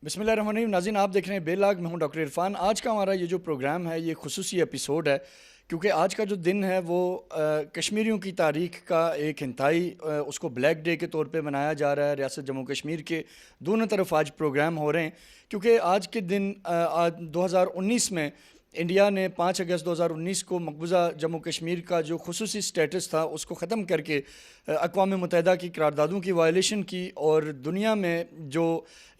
بسم اللہ الرحمن الرحیم. ناظرین آپ دیکھ رہے ہیں بے لاگ. میں ہوں ڈاکٹر عرفان. آج کا ہمارا یہ جو پروگرام ہے یہ خصوصی ایپیسوڈ ہے کیونکہ آج کا جو دن ہے وہ کشمیریوں کی تاریخ کا ایک انتہائی اس کو بلیک ڈے کے طور پہ منایا جا رہا ہے. ریاست جموں کشمیر کے دونوں طرف آج پروگرام ہو رہے ہیں کیونکہ آج کے دن 2019 میں انڈیا نے 5 اگست 2019 کو مقبوضہ جموں کشمیر کا جو خصوصی سٹیٹس تھا اس کو ختم کر کے اقوام متحدہ کی قراردادوں کی وائلیشن کی اور دنیا میں جو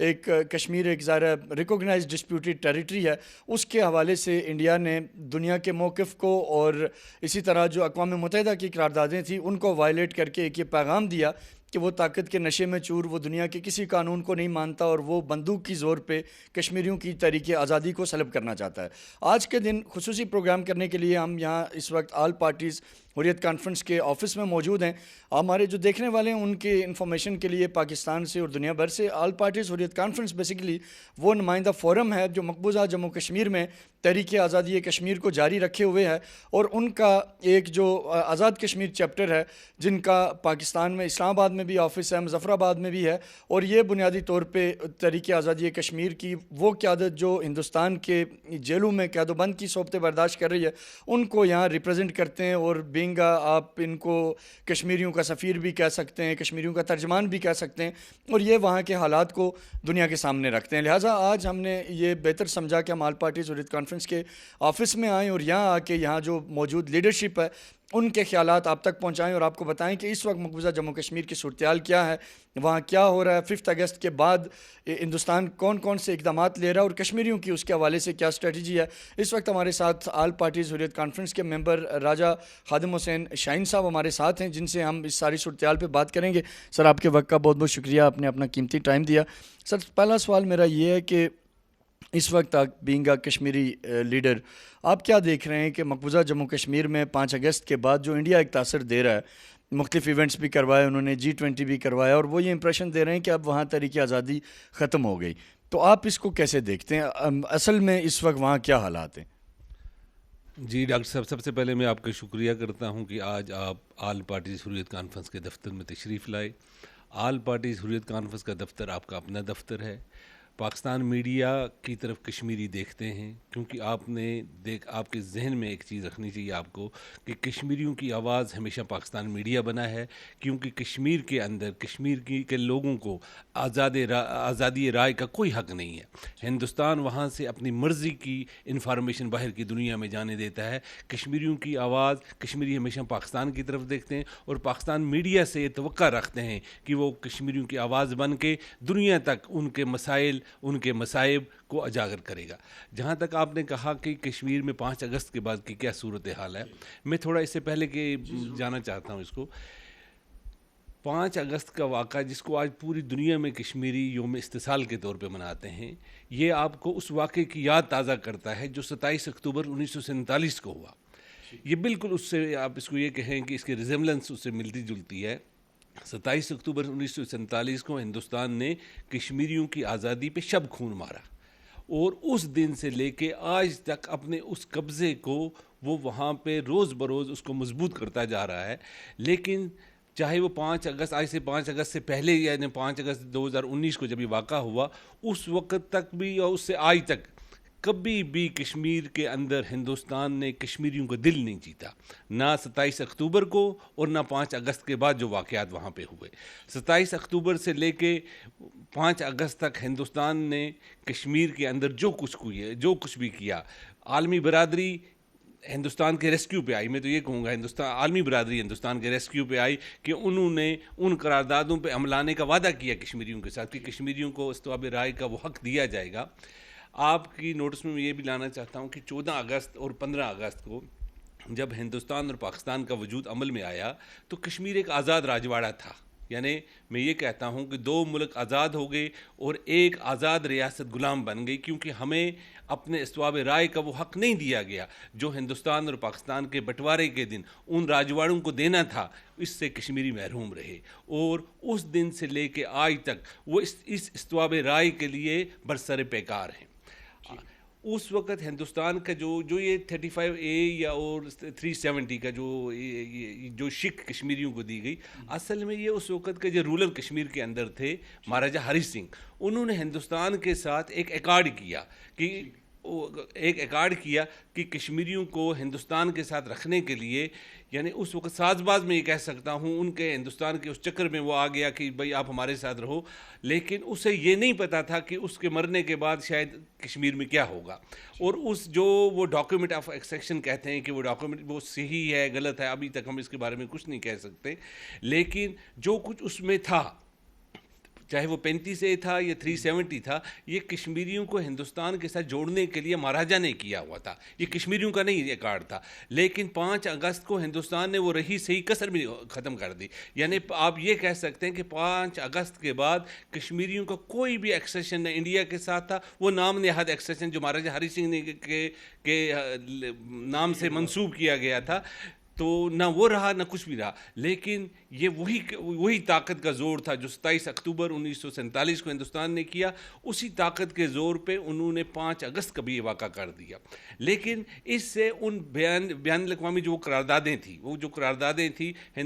ایک کشمیر ایک ظاہر ریکوگنائز ڈسپیوٹیڈ ٹیریٹری ہے اس کے حوالے سے انڈیا نے دنیا کے موقف کو اور اسی طرح جو اقوام متحدہ کی قراردادیں تھیں ان کو وائلیٹ کر کے ایک یہ پیغام دیا کہ وہ طاقت کے نشے میں چور، وہ دنیا کے کسی قانون کو نہیں مانتا اور وہ بندوق کی زور پہ کشمیریوں کی تحریک آزادی کو سلب کرنا چاہتا ہے. آج کے دن خصوصی پروگرام کرنے کے لیے ہم یہاں اس وقت آل پارٹیز حریت کانفرنس کے آفس میں موجود ہیں. ہمارے جو دیکھنے والے ہیں ان کے انفارمیشن کے لیے پاکستان سے اور دنیا بھر سے آل پارٹیز حریت کانفرنس بیسیکلی وہ نمائندہ فورم ہے جو مقبوضہ جموں کشمیر میں تحریک آزادی کشمیر کو جاری رکھے ہوئے ہے اور ان کا ایک جو آزاد کشمیر چیپٹر ہے جن کا پاکستان میں اسلام آباد میں بھی آفس ہے، مظفر آباد میں بھی ہے اور یہ بنیادی طور پہ تحریک آزادی کشمیر کی وہ قیادت جو ہندوستان کے جیلوں میں قید و بند کی صحبتیں برداشت کر رہی ہے ان کو یہاں ریپرزینٹ کرتے ہیں اور آپ ان کو کشمیریوں کا سفیر بھی کہہ سکتے ہیں، کشمیریوں کا ترجمان بھی کہہ سکتے ہیں اور یہ وہاں کے حالات کو دنیا کے سامنے رکھتے ہیں. لہٰذا آج ہم نے یہ بہتر سمجھا کہ ہم آل پارٹیز حریت کانفرنس کے آفس میں آئیں اور یہاں آ کے یہاں جو موجود لیڈرشپ ہے ان کے خیالات آپ تک پہنچائیں اور آپ کو بتائیں کہ اس وقت مقبوضہ جموں کشمیر کی صورتحال کیا ہے، وہاں کیا ہو رہا ہے، 5 اگست کے بعد ہندوستان کون کون سے اقدامات لے رہا ہے اور کشمیریوں کی اس کے حوالے سے کیا اسٹریٹجی ہے. اس وقت ہمارے ساتھ آل پارٹیز حریت کانفرنس کے ممبر راجہ خادم حسین شاہین صاحب ہمارے ساتھ ہیں جن سے ہم اس ساری صورتحال پہ بات کریں گے. سر آپ کے وقت کا بہت بہت شکریہ، آپ نے اپنا قیمتی ٹائم دیا. سر پہلا سوال میرا یہ ہے کہ اس وقت بینگ اے کشمیری لیڈر آپ کیا دیکھ رہے ہیں کہ مقبوضہ جموں کشمیر میں 5 اگست کے بعد جو انڈیا ایک تاثر دے رہا ہے، مختلف ایونٹس بھی کروائے انہوں نے، G20 بھی کروایا اور وہ یہ امپریشن دے رہے ہیں کہ اب وہاں تحریک آزادی ختم ہو گئی، تو آپ اس کو کیسے دیکھتے ہیں؟ اصل میں اس وقت وہاں کیا حالات ہیں؟ جی ڈاکٹر صاحب، سب سے پہلے میں آپ کا شکریہ کرتا ہوں کہ آج آپ آل پارٹیز حریت کانفرنس کے دفتر میں تشریف لائے. آل پارٹیز حریت کانفرنس کا دفتر آپ کا اپنا دفتر ہے. پاکستان میڈیا کی طرف کشمیری دیکھتے ہیں کیونکہ آپ کے ذہن میں ایک چیز رکھنی چاہیے آپ کو کہ کشمیریوں کی آواز ہمیشہ پاکستان میڈیا بنا ہے کیونکہ کشمیر کے اندر کشمیر کے لوگوں کو آزادی رائے کا کوئی حق نہیں ہے. ہندوستان وہاں سے اپنی مرضی کی انفارمیشن باہر کی دنیا میں جانے دیتا ہے. کشمیریوں کی آواز، کشمیری ہمیشہ پاکستان کی طرف دیکھتے ہیں اور پاکستان میڈیا سے یہ توقع رکھتے ہیں کہ وہ کشمیریوں کی آواز بن کے دنیا تک ان کے مسائل، ان کے مصائب کو اجاگر کرے گا. جہاں تک آپ نے کہا کہ کشمیر میں 5 اگست کے بعد کی کیا صورتحال ہے، میں تھوڑا اس سے پہلے کہ جانا چاہتا ہوں اس کو. 5 اگست کا واقعہ جس کو آج پوری دنیا میں کشمیری یوم استحصال کے طور پہ مناتے ہیں، یہ آپ کو اس واقعے کی یاد تازہ کرتا ہے جو 27 اکتوبر 1947 کو ہوا. یہ بالکل اس سے آپ اس کو یہ کہیں کہ اس کی ریزیملنس اس سے ملتی جلتی ہے. 27 اکتوبر 1947 کو ہندوستان نے کشمیریوں کی آزادی پہ شب خون مارا اور اس دن سے لے کے آج تک اپنے اس قبضے کو وہ وہاں پہ روز بروز اس کو مضبوط کرتا جا رہا ہے. لیکن چاہے وہ 5 اگست آج سے 5 اگست سے پہلے یعنی 5 اگست 2019 کو جب یہ واقعہ ہوا اس وقت تک بھی اور اس سے آج تک کبھی بھی کشمیر کے اندر ہندوستان نے کشمیریوں کا دل نہیں جیتا، نہ 27 اکتوبر کو اور نہ 5 اگست کے بعد جو واقعات وہاں پہ ہوئے. 27 اکتوبر سے لے کے 5 اگست تک ہندوستان نے کشمیر کے اندر جو کچھ بھی کیا، عالمی برادری ہندوستان کے ریسکیو پہ آئی. میں تو یہ کہوں گا عالمی برادری ہندوستان کے ریسکیو پہ آئی کہ انہوں نے ان قراردادوں پہ عمل لانے کا وعدہ کیا کشمیریوں کے ساتھ کہ کشمیریوں کو استواب رائے کا وہ حق دیا جائے گا. آپ کی نوٹس میں یہ بھی لانا چاہتا ہوں کہ 14 اگست اور 15 اگست کو جب ہندوستان اور پاکستان کا وجود عمل میں آیا تو کشمیر ایک آزاد راجواڑہ تھا. یعنی میں یہ کہتا ہوں کہ 2 ملک آزاد ہو گئے اور ایک آزاد ریاست غلام بن گئی کیونکہ ہمیں اپنے استواب رائے کا وہ حق نہیں دیا گیا جو ہندوستان اور پاکستان کے بٹوارے کے دن ان راجواڑوں کو دینا تھا. اس سے کشمیری محروم رہے اور اس دن سے لے کے آج تک وہ اس استواب رائے کے لیے برسر پیکار ہیں. اس وقت ہندوستان کا جو یہ 35A یا اور 370 کا جو شک کشمیریوں کو دی گئی، اصل میں یہ اس وقت کے جو رولر کشمیر کے اندر تھے مہاراجہ ہری سنگھ، انہوں نے ہندوستان کے ساتھ ایک ایکارڈ کیا کہ کشمیریوں کو ہندوستان کے ساتھ رکھنے کے لیے، یعنی اس وقت ساز باز میں یہ کہہ سکتا ہوں ان کے ہندوستان کے اس چکر میں وہ آ گیا کہ بھئی آپ ہمارے ساتھ رہو، لیکن اسے یہ نہیں پتا تھا کہ اس کے مرنے کے بعد شاید کشمیر میں کیا ہوگا. اور وہ ڈاکیومنٹ آف ایکسیکشن کہتے ہیں کہ وہ ڈاکیومنٹ وہ صحیح ہے غلط ہے، ابھی تک ہم اس کے بارے میں کچھ نہیں کہہ سکتے، لیکن جو کچھ اس میں تھا، چاہے وہ 35A تھا یا 370 تھا، یہ کشمیریوں کو ہندوستان کے ساتھ جوڑنے کے لیے مہاراجہ نے کیا ہوا تھا، یہ کشمیریوں کا نہیں یہ کارڈ تھا. لیکن 5 اگست کو ہندوستان نے وہ رہی صحیح کسر بھی ختم کر دی. یعنی آپ یہ کہہ سکتے ہیں کہ 5 اگست کے بعد کشمیریوں کا کوئی بھی ایکسیشن نہ انڈیا کے ساتھ تھا. وہ نام نہاد ایکسیشن جو مہاراجہ ہری سنگھ نے کے نام سے منسوب کیا گیا تھا، تو نہ وہ رہا نہ کچھ بھی رہا. لیکن یہ وہی طاقت کا زور تھا جو 27 اکتوبر 1947 کو ہندوستان نے کیا. اسی طاقت کے زور پہ انہوں نے 5 اگست کا بھی یہ واقعہ کر دیا. لیکن اس سے ان بین الاقوامی جو قراردادیں تھیں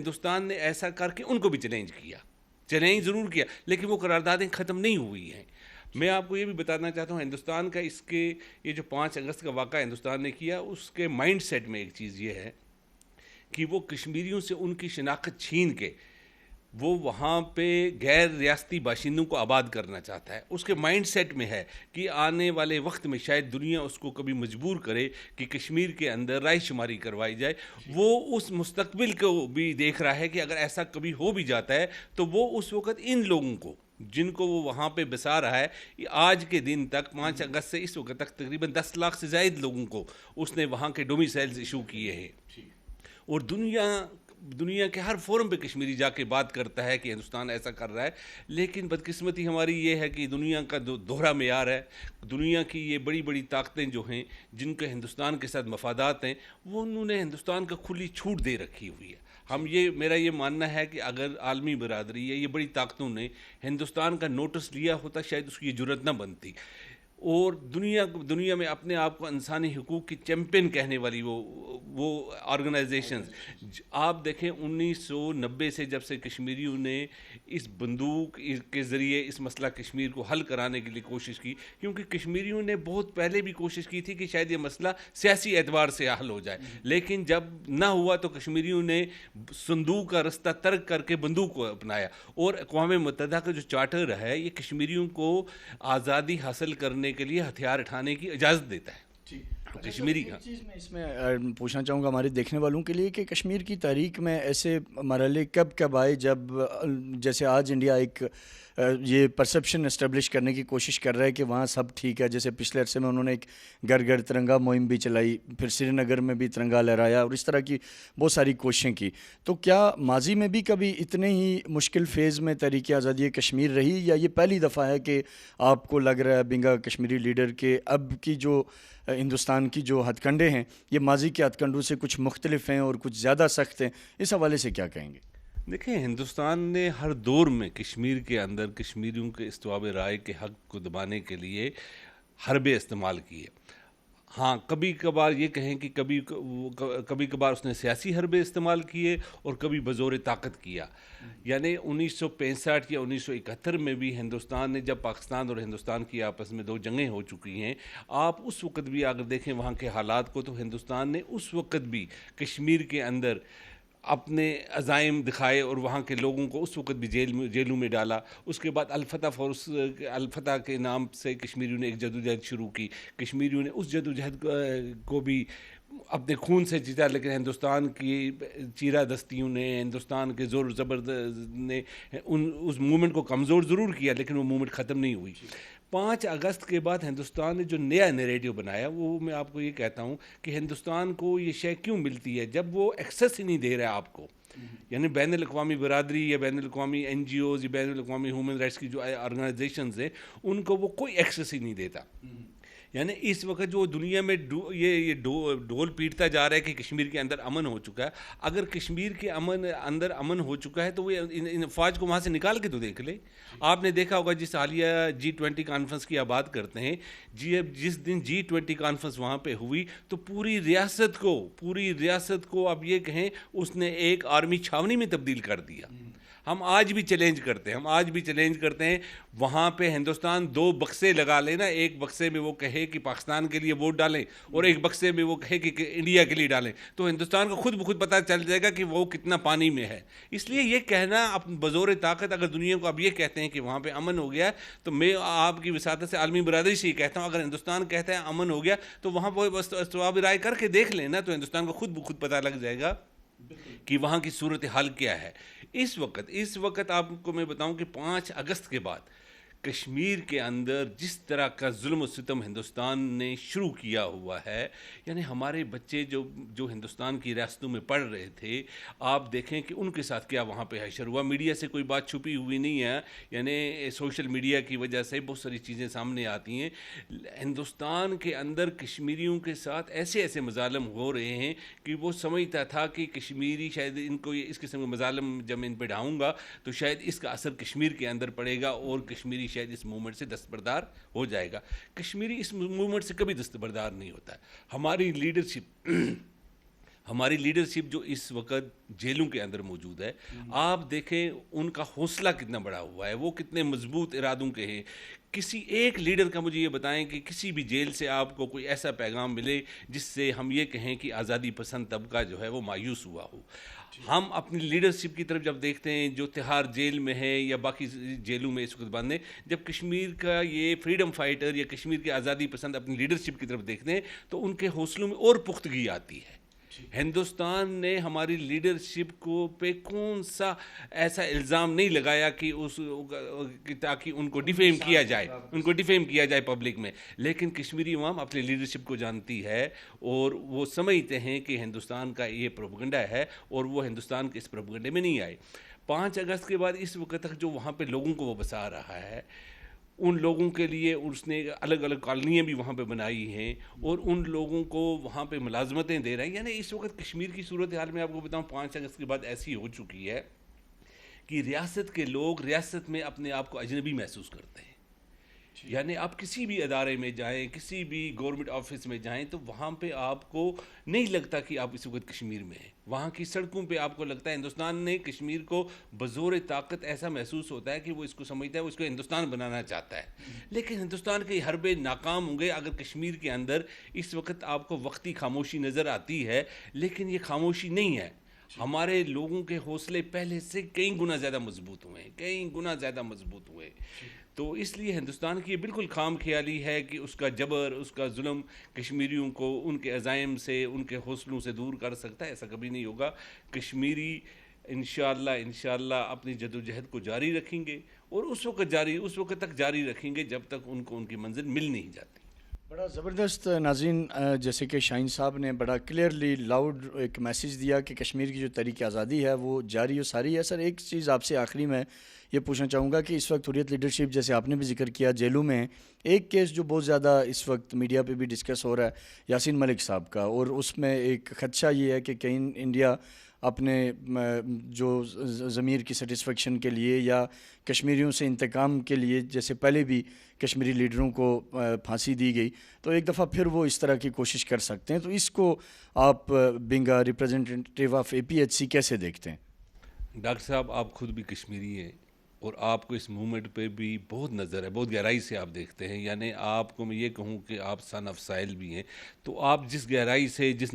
یہ نے ایسا کر کے ان کو بھی چیلنج ضرور کیا، لیکن وہ قراردادیں ختم نہیں ہوئی ہیں. میں آپ کو یہ بھی بتانا چاہتا ہوں ہندوستان کا یہ جو 5 اگست کا واقعہ ہندوستان نے کیا، اس کے مائنڈ سیٹ میں ایک چیز یہ ہے کہ وہ کشمیریوں سے ان کی شناخت چھین کے وہ وہاں پہ غیر ریاستی باشندوں کو آباد کرنا چاہتا ہے. اس کے مائنڈ سیٹ میں ہے کہ آنے والے وقت میں شاید دنیا اس کو کبھی مجبور کرے کہ کشمیر کے اندر رائے شماری کروائی جائے. وہ اس مستقبل کو بھی دیکھ رہا ہے کہ اگر ایسا کبھی ہو بھی جاتا ہے تو وہ اس وقت ان لوگوں کو جن کو وہ وہاں پہ بسا رہا ہے، آج کے دن تک 5 اگست سے اس وقت تک تقریباً 10 لاکھ سے زائد لوگوں کو اس نے وہاں کے ڈومیسائلز ایشو کیے ہیں. اور دنیا کے ہر فورم پہ کشمیری جا کے بات کرتا ہے کہ ہندوستان ایسا کر رہا ہے. لیکن بدقسمتی ہماری یہ ہے کہ دنیا کا دوہرا معیار ہے. دنیا کی یہ بڑی بڑی طاقتیں جو ہیں جن کے ہندوستان کے ساتھ مفادات ہیں، وہ انہوں نے ہندوستان کا کھلی چھوٹ دے رکھی ہوئی ہے. میرا یہ ماننا ہے کہ اگر عالمی برادری یا یہ بڑی طاقتوں نے ہندوستان کا نوٹس لیا ہوتا شاید اس کی یہ جرت نہ بنتی. اور دنیا میں اپنے آپ کو انسانی حقوق کی چیمپئن کہنے والی وہ آرگنائزیشنز، آپ دیکھیں 1990 سے جب سے کشمیریوں نے اس بندوق کے ذریعے اس مسئلہ کشمیر کو حل کرانے کے لیے کوشش کی، کیونکہ کشمیریوں نے بہت پہلے بھی کوشش کی تھی کہ شاید یہ مسئلہ سیاسی اعتبار سے حل ہو جائے، لیکن جب نہ ہوا تو کشمیریوں نے صندوق کا رستہ ترک کر کے بندوق کو اپنایا. اور اقوام متحدہ کا جو چارٹر ہے یہ کشمیریوں کو آزادی حاصل کرنے کے لیے ہتھیار اٹھانے کی اجازت دیتا ہے. کشمیری کا چیز میں اس میں پوچھنا چاہوں گا ہمارے دیکھنے والوں کے لیے کہ کشمیر کی تاریخ میں ایسے مرحلے کب آئے جب جیسے آج انڈیا ایک یہ پرسیپشن اسٹیبلش کرنے کی کوشش کر رہا ہے کہ وہاں سب ٹھیک ہے. جیسے پچھلے عرصے میں انہوں نے ایک گھر گھر ترنگا مہم بھی چلائی، پھر سری نگر میں بھی ترنگا لہرایا اور اس طرح کی بہت ساری کوششیں کی. تو کیا ماضی میں بھی کبھی اتنے ہی مشکل فیز میں تحریک آزادی کشمیر رہی، یا یہ پہلی دفعہ ہے کہ آپ کو لگ رہا ہے بینگا کشمیری لیڈر کے اب کی جو ہندوستان کی جو ہتھ کنڈے ہیں یہ ماضی کے ہتھ کنڈوں سے کچھ مختلف ہیں اور کچھ زیادہ سخت ہیں؟ اس حوالے سے کیا کہیں گے؟ دیکھیں، ہندوستان نے ہر دور میں کشمیر کے اندر کشمیریوں کے استواب رائے کے حق کو دبانے کے لیے حربے استعمال کیے. ہاں، کبھی کبھار یہ کہیں کہ کبھی کبھار اس نے سیاسی حربے استعمال کیے اور کبھی بزور طاقت کیا. یعنی 1965 یا 1971 میں بھی ہندوستان نے، جب پاکستان اور ہندوستان کی آپس میں 2 جنگیں ہو چکی ہیں، آپ اس وقت بھی اگر دیکھیں وہاں کے حالات کو، تو ہندوستان نے اس وقت بھی کشمیر کے اندر اپنے عزائم دکھائے اور وہاں کے لوگوں کو اس وقت بھی جیلوں میں ڈالا. اس کے بعد الفتح کے نام سے کشمیریوں نے ایک جدوجہد شروع کی. کشمیریوں نے اس جدوجہد کو بھی اپنے خون سے جیتا، لیکن ہندوستان کی چیرہ دستیوں نے، ہندوستان کے زور زبر نے اس موومنٹ کو کمزور ضرور کیا، لیکن وہ موومنٹ ختم نہیں ہوئی. 5 اگست کے بعد ہندوستان نے جو نیا نیریٹو بنایا، وہ میں آپ کو یہ کہتا ہوں کہ ہندوستان کو یہ شے کیوں ملتی ہے جب وہ ایکسیس ہی نہیں دے رہا آپ کو. یعنی بین الاقوامی برادری یا بین الاقوامی NGOز یا بین الاقوامی ہیومن رائٹس کی جو آرگنائزیشنز ہیں، ان کو وہ کوئی ایکسیس ہی نہیں دیتا. یعنی اس وقت جو دنیا میں یہ ڈھول پیٹتا جا رہا ہے کہ کشمیر کے اندر امن ہو چکا ہے. اگر کشمیر کے اندر امن ہو چکا ہے تو وہ ان افواج کو وہاں سے نکال کے تو دیکھ لے. آپ نے دیکھا ہوگا جس حالیہ G20 کانفرنس کی آپ بات کرتے ہیں, جس دن G20 کانفرنس وہاں پہ ہوئی تو پوری ریاست کو اب یہ کہیں اس نے ایک آرمی چھاونی میں تبدیل کر دیا. ہم آج بھی چیلنج کرتے ہیں وہاں پہ ہندوستان 2 بکسے لگا لینا, ایک بکسے میں وہ کہے کہ پاکستان کے لیے ووٹ ڈالیں اور ایک بکسے میں وہ کہے کہ انڈیا کے لیے ڈالیں, تو ہندوستان کو خود بخود پتہ چل جائے گا کہ وہ کتنا پانی میں ہے. اس لیے یہ کہنا بزور طاقت اگر دنیا کو اب یہ کہتے ہیں کہ وہاں پہ امن ہو گیا, تو میں آپ کی وساطت سے عالمی برادری سے یہ کہتا ہوں اگر ہندوستان کہتا ہے امن ہو گیا تو وہاں پہ استواب رائے کر کے دیکھ لینا, تو ہندوستان کو خود بخود پتہ لگ جائے گا کہ وہاں کی صورتحال کیا ہے. اس وقت آپ کو میں بتاؤں کہ 5 اگست کے بعد کشمیر کے اندر جس طرح کا ظلم و ستم ہندوستان نے شروع کیا ہوا ہے, یعنی ہمارے بچے جو ہندوستان کی ریاستوں میں پڑھ رہے تھے, آپ دیکھیں کہ ان کے ساتھ کیا وہاں پہ حشر ہوا. میڈیا سے کوئی بات چھپی ہوئی نہیں ہے, یعنی سوشل میڈیا کی وجہ سے بہت ساری چیزیں سامنے آتی ہیں. ہندوستان کے اندر کشمیریوں کے ساتھ ایسے مظالم ہو رہے ہیں کہ وہ سمجھتا تھا کہ کشمیری شاید ان کو اس قسم کے مظالم جب ان پہ ڈھاؤں گا تو شاید اس کا اثر کشمیر کے اندر پڑے گا اور کشمیری شاید اس موومنٹ سے دستبردار ہو جائے گا. کشمیری اس موومنٹ سے کبھی دستبردار نہیں ہوتا ہے. ہماری لیڈرشپ جو اس وقت جیلوں کے اندر موجود ہے, آپ دیکھیں ان کا حوصلہ کتنا بڑا ہوا ہے, وہ کتنے مضبوط ارادوں کے ہیں. کسی ایک لیڈر کا مجھے یہ بتائیں کہ کسی بھی جیل سے آپ کو کوئی ایسا پیغام ملے جس سے ہم یہ کہیں کہ آزادی پسند طبقہ جو ہے وہ مایوس ہوا ہو. ہم اپنی لیڈرشپ کی طرف جب دیکھتے ہیں جو تہاڑ جیل میں ہے یا باقی جیلوں میں اس وقت بند ہیں, جب کشمیر کا یہ فریڈم فائٹر یا کشمیر کے آزادی پسند اپنی لیڈرشپ کی طرف دیکھتے ہیں تو ان کے حوصلوں میں اور پختگی آتی ہے. ہندوستان نے ہماری لیڈرشپ کو پہ کون سا ایسا الزام نہیں لگایا کہ تاکہ ان کو ڈیفیم کیا جائے پبلک میں, لیکن کشمیری عوام اپنی لیڈرشپ کو جانتی ہے اور وہ سمجھتے ہیں کہ ہندوستان کا یہ پروپیگنڈا ہے اور وہ ہندوستان کے اس پروپیگنڈے میں نہیں آئے. 5 اگست کے بعد اس وقت تک جو وہاں پہ لوگوں کو وہ بسا رہا ہے, ان لوگوں کے لیے اس نے الگ الگ کالونیاں بھی وہاں پہ بنائی ہیں اور ان لوگوں کو وہاں پہ ملازمتیں دے رہے ہیں. یعنی اس وقت کشمیر کی صورتحال میں آپ کو بتاؤں 5 اگست کے بعد ایسی ہو چکی ہے کہ ریاست کے لوگ ریاست میں اپنے آپ کو اجنبی محسوس کرتے ہیں. یعنی آپ کسی بھی ادارے میں جائیں, کسی بھی گورنمنٹ آفس میں جائیں تو وہاں پہ آپ کو نہیں لگتا کہ آپ اس وقت کشمیر میں ہیں. وہاں کی سڑکوں پہ آپ کو لگتا ہے ہندوستان نے کشمیر کو بزور طاقت ایسا محسوس ہوتا ہے کہ وہ اس کو سمجھتا ہے, وہ اس کو ہندوستان بنانا چاہتا ہے. لیکن ہندوستان کے حربے ناکام ہوں گے اگر کشمیر کے اندر اس وقت آپ کو وقتی خاموشی نظر آتی ہے, لیکن یہ خاموشی نہیں ہے. ہمارے لوگوں کے حوصلے پہلے سے کئی گنا زیادہ مضبوط ہوئے. تو اس لیے ہندوستان کی یہ بالکل خام خیالی ہے کہ اس کا جبر, اس کا ظلم کشمیریوں کو ان کے عزائم سے, ان کے حوصلوں سے دور کر سکتا ہے. ایسا کبھی نہیں ہوگا. کشمیری انشاءاللہ اپنی جدوجہد کو جاری رکھیں گے اور اس وقت تک جاری رکھیں گے جب تک ان کو ان کی منزل مل نہیں جاتی. بڑا زبردست ناظرین, جیسے کہ شاہین صاحب نے بڑا کلیئرلی لاؤڈ ایک میسیج دیا کہ کشمیر کی جو تحریک آزادی ہے وہ جاری و ساری ہے. سر ایک چیز آپ سے آخری میں یہ پوچھنا چاہوں گا کہ اس وقت حریت لیڈرشپ جیسے آپ نے بھی ذکر کیا جیلوں میں ایک کیس جو بہت زیادہ اس وقت میڈیا پہ بھی ڈسکس ہو رہا ہے یاسین ملک صاحب کا, اور اس میں ایک خدشہ یہ ہے کہ کہیں انڈیا اپنے جو ضمیر کی سیٹسفیکشن کے لیے یا کشمیریوں سے انتقام کے لیے, جیسے پہلے بھی کشمیری لیڈروں کو پھانسی دی گئی, تو ایک دفعہ پھر وہ اس طرح کی کوشش کر سکتے ہیں. تو اس کو آپ بینگ ریپرزینٹیو آف APHC کیسے دیکھتے ہیں؟ ڈاکٹر صاحب آپ خود بھی کشمیری ہیں اور آپ کو اس موومنٹ پہ بھی بہت نظر ہے, بہت گہرائی سے آپ دیکھتے ہیں. یعنی آپ کو میں یہ کہوں کہ آپ سن آف سائل بھی ہیں, تو آپ جس گہرائی سے جس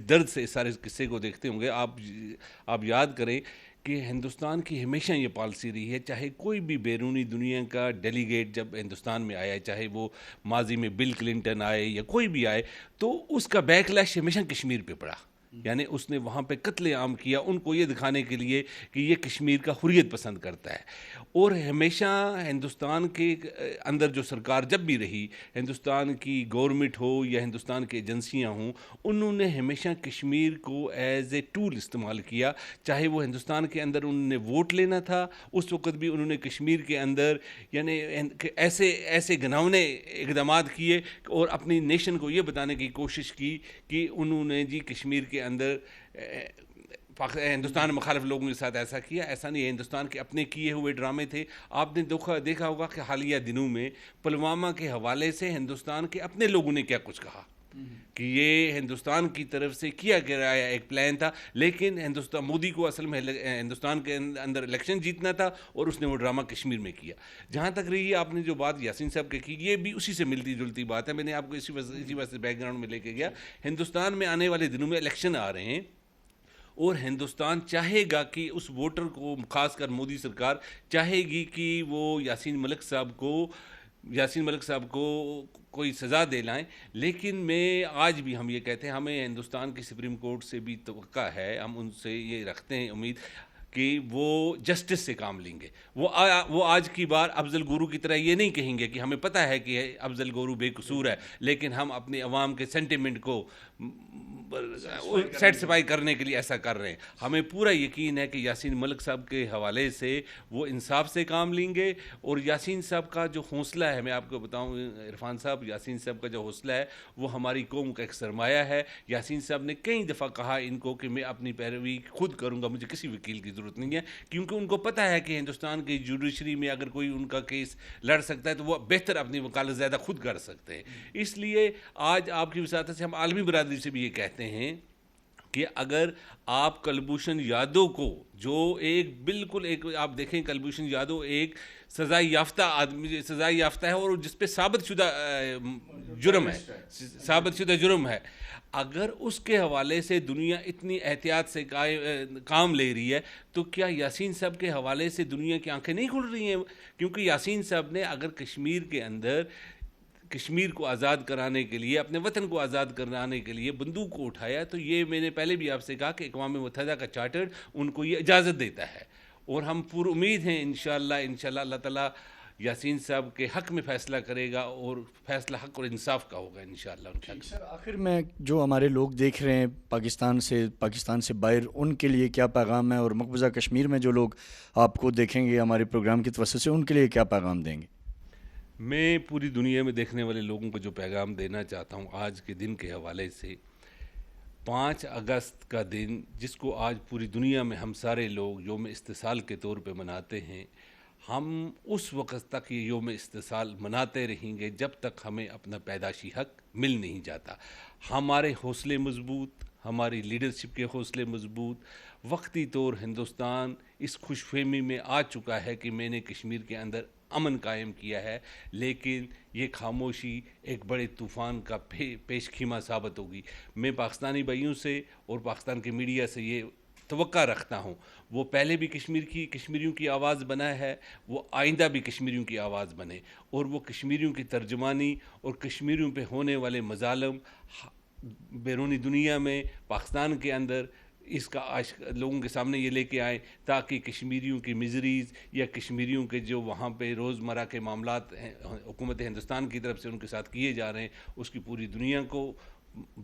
درد سے اس سارے قصے کو دیکھتے ہوں گے, آپ یاد کریں کہ ہندوستان کی ہمیشہ یہ پالیسی رہی ہے, چاہے کوئی بھی بیرونی دنیا کا ڈیلیگیٹ جب ہندوستان میں آیا, چاہے وہ ماضی میں بل کلنٹن آئے یا کوئی بھی آئے, تو اس کا بیک لیش ہمیشہ کشمیر پہ پڑا. یعنی اس نے وہاں پہ قتل عام کیا ان کو یہ دکھانے کے لیے کہ یہ کشمیر کا حریت پسند کرتا ہے. اور ہمیشہ ہندوستان کے اندر جو سرکار جب بھی رہی, ہندوستان کی گورنمنٹ ہو یا ہندوستان کی ایجنسیاں ہوں, انہوں نے ہمیشہ کشمیر کو ایز اے ٹول استعمال کیا. چاہے وہ ہندوستان کے اندر انہوں نے ووٹ لینا تھا, اس وقت بھی انہوں نے کشمیر کے اندر یعنی ایسے گھناؤنے اقدامات کیے اور اپنی نیشن کو یہ بتانے کی کوشش کی کہ انہوں نے جی کشمیر کے اندر ہندوستان مخالف لوگوں کے ساتھ ایسا کیا. ایسا نہیں ہے, ہندوستان کے اپنے کیے ہوئے ڈرامے تھے. آپ نے دیکھا ہوگا کہ حالیہ دنوں میں پلوامہ کے حوالے سے ہندوستان کے اپنے لوگوں نے کیا کچھ کہا کہ یہ ہندوستان کی طرف سے کیا گیا ایک پلان تھا, لیکن مودی کو اصل میں ہندوستان کے اندر الیکشن جیتنا تھا اور اس نے وہ ڈرامہ کشمیر میں کیا. جہاں تک رہی آپ نے جو بات یاسین صاحب کی, یہ بھی اسی سے ملتی جلتی بات ہے. میں نے آپ کو اسی وجہ سے بیک گراؤنڈ میں لے کے گیا. ہندوستان میں آنے والے دنوں میں الیکشن آ رہے ہیں اور ہندوستان چاہے گا کہ اس ووٹر کو, خاص کر مودی سرکار چاہے گی کہ وہ یاسین ملک صاحب کو کوئی سزا دے لائیں. لیکن میں آج بھی ہم یہ کہتے ہیں, ہمیں ہندوستان کی سپریم کورٹ سے بھی توقع ہے, ہم ان سے یہ رکھتے ہیں امید کہ وہ جسٹس سے کام لیں گے. وہ آج کی بار افضل گورو کی طرح یہ نہیں کہیں گے کہ ہمیں پتہ ہے کہ افضل گورو بے قصور ہے, لیکن ہم اپنے عوام کے سینٹیمنٹ کو سیٹسفائی کرنے کے لیے ایسا کر رہے ہیں. ہمیں پورا یقین ہے کہ یاسین ملک صاحب کے حوالے سے وہ انصاف سے کام لیں گے. اور یاسین صاحب کا جو حوصلہ ہے, میں آپ کو بتاؤں عرفان صاحب, یاسین صاحب کا جو حوصلہ ہے وہ ہماری قوم کا ایک سرمایہ ہے. یاسین صاحب نے کئی دفعہ کہا ان کو کہ میں اپنی پیروی خود کروں گا, مجھے کسی وکیل کی ضرورت نہیں ہے, کیونکہ ان کو پتہ ہے کہ ہندوستان کی جوڈیشری میں اگر کوئی ان کا کیس لڑ سکتا ہے تو وہ بہتر اپنی وکالت زیادہ خود کر سکتے ہیں. اس لیے آج آپ کی وساطت سے ہم عالمی برادری سے بھی یہ کہتے ہیں کہ اگر آپ کلبھوشن یادو کو, جو بالکل آپ دیکھیں کلبھوشن یادو ایک سزائے یافتہ ہے اور جس پہ ثابت شدہ جرم ہے, اگر اس کے حوالے سے دنیا اتنی احتیاط سے کام لے رہی ہے تو کیا یاسین صاحب کے حوالے سے دنیا کی آنکھیں نہیں کھل رہی ہیں؟ کیونکہ یاسین صاحب نے اگر کشمیر کے اندر کشمیر کو آزاد کرانے کے لیے, اپنے وطن کو آزاد کرانے کے لیے بندوق کو اٹھایا, تو یہ میں نے پہلے بھی آپ سے کہا کہ اقوام متحدہ کا چارٹر ان کو یہ اجازت دیتا ہے. اور ہم پر امید ہیں انشاءاللہ اللہ تعالیٰ یاسین صاحب کے حق میں فیصلہ کرے گا اور فیصلہ حق اور انصاف کا ہوگا انشاءاللہ. سر آخر میں جو ہمارے لوگ دیکھ رہے ہیں پاکستان سے باہر, ان کے لیے کیا پیغام ہے, اور مقبوضہ کشمیر میں جو لوگ آپ کو دیکھیں گے ہمارے پروگرام کی توسط سے, ان کے لیے کیا پیغام دیں گے؟ میں پوری دنیا میں دیکھنے والے لوگوں کو جو پیغام دینا چاہتا ہوں آج کے دن کے حوالے سے, 5 اگست کا دن جس کو آج پوری دنیا میں ہم سارے لوگ یوم استحصال کے طور پہ مناتے ہیں, ہم اس وقت تک یہ یوم استحصال مناتے رہیں گے جب تک ہمیں اپنا پیدائشی حق مل نہیں جاتا. ہمارے حوصلے مضبوط, ہماری لیڈرشپ کے حوصلے مضبوط, وقتی طور ہندوستان اس خوش فہمی میں آ چکا ہے کہ میں نے کشمیر کے اندر امن قائم کیا ہے, لیکن یہ خاموشی ایک بڑے طوفان کا پیش خیمہ ثابت ہوگی. میں پاکستانی بھائیوں سے اور پاکستان کے میڈیا سے یہ توقع رکھتا ہوں, وہ پہلے بھی کشمیریوں کی آواز بنا ہے, وہ آئندہ بھی کشمیریوں کی آواز بنے, اور وہ کشمیریوں کی ترجمانی اور کشمیریوں پہ ہونے والے مظالم بیرونی دنیا میں, پاکستان کے اندر اس کا لوگوں کے سامنے یہ لے کے آئیں, تاکہ کشمیریوں کی مزریز یا کشمیریوں کے جو وہاں پہ روزمرہ کے معاملات حکومت ہندوستان کی طرف سے ان کے ساتھ کیے جا رہے ہیں, اس کی پوری دنیا کو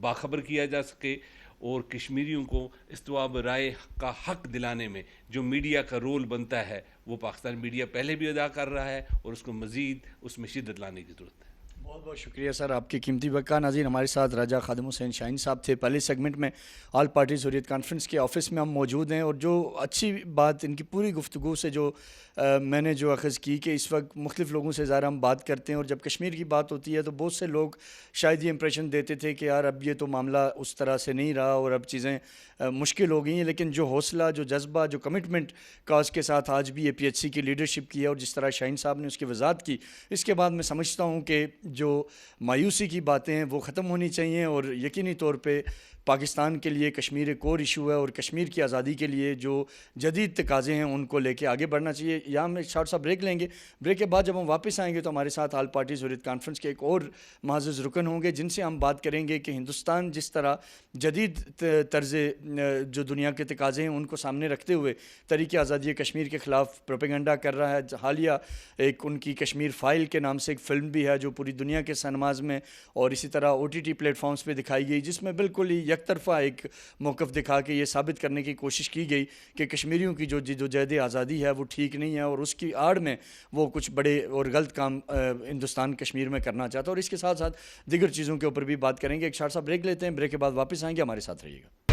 باخبر کیا جا سکے. اور کشمیریوں کو استواب رائے کا حق دلانے میں جو میڈیا کا رول بنتا ہے وہ پاکستان میڈیا پہلے بھی ادا کر رہا ہے, اور اس کو مزید اس میں شدت لانے کی ضرورت ہے. بہت بہت شکریہ سر آپ کی قیمتی وقت کا. ناظرین, ہمارے ساتھ راجہ خادم حسین شاہین صاحب تھے. پہلے سیگمنٹ میں آل پارٹیز حریت کانفرنس کے آفس میں ہم موجود ہیں, اور جو اچھی بات ان کی پوری گفتگو سے جو میں نے جو اخذ کی کہ اس وقت مختلف لوگوں سے ظاہر ہم بات کرتے ہیں, اور جب کشمیر کی بات ہوتی ہے تو بہت سے لوگ شاید یہ امپریشن دیتے تھے کہ یار اب یہ تو معاملہ اس طرح سے نہیں رہا اور اب چیزیں مشکل ہو گئی ہیں, لیکن جو حوصلہ, جو جذبہ, جو کمٹمنٹ کاز کے ساتھ آج بھی APHC کی لیڈرشپ کی ہے, اور جس طرح شاہین صاحب نے اس کی وضاحت کی, اس کے بعد میں سمجھتا ہوں کہ جو مایوسی کی باتیں ہیں وہ ختم ہونی چاہیے, اور یقینی طور پہ پاکستان کے لیے کشمیر ایک اور ایشو ہے اور کشمیر کی آزادی کے لیے جو جدید تقاضے ہیں ان کو لے کے آگے بڑھنا چاہیے. یہاں ہم ایک شارٹ سا بریک لیں گے. بریک کے بعد جب ہم واپس آئیں گے تو ہمارے ساتھ آل پارٹیز حریت کانفرنس کے ایک اور معزز رکن ہوں گے جن سے ہم بات کریں گے کہ ہندوستان جس طرح جدید طرز جو دنیا کے تقاضے ہیں ان کو سامنے رکھتے ہوئے تحریک آزادی کشمیر کے خلاف پروپیگنڈا کر رہا ہے. حالیہ ایک ان کی کشمیر فائل کے نام سے ایک فلم بھی ہے جو پوری دنیا کے سنماز میں اور اسی طرح OTT پلیٹ فارمز پہ دکھائی گئی, جس میں بالکل ہی یک طرفہ ایک موقف دکھا کے یہ ثابت کرنے کی کوشش کی گئی کہ کشمیریوں کی جو جدوجہد آزادی ہے وہ ٹھیک نہیں ہے اور اس کی آڑ میں وہ کچھ بڑے اور غلط کام ہندوستان کشمیر میں کرنا چاہتا ہے. اور اس کے ساتھ ساتھ دیگر چیزوں کے اوپر بھی بات کریں گے. ایک شارٹ سا بریک لیتے ہیں, بریک کے بعد واپس آئیں گے, ہمارے ساتھ رہیے گا.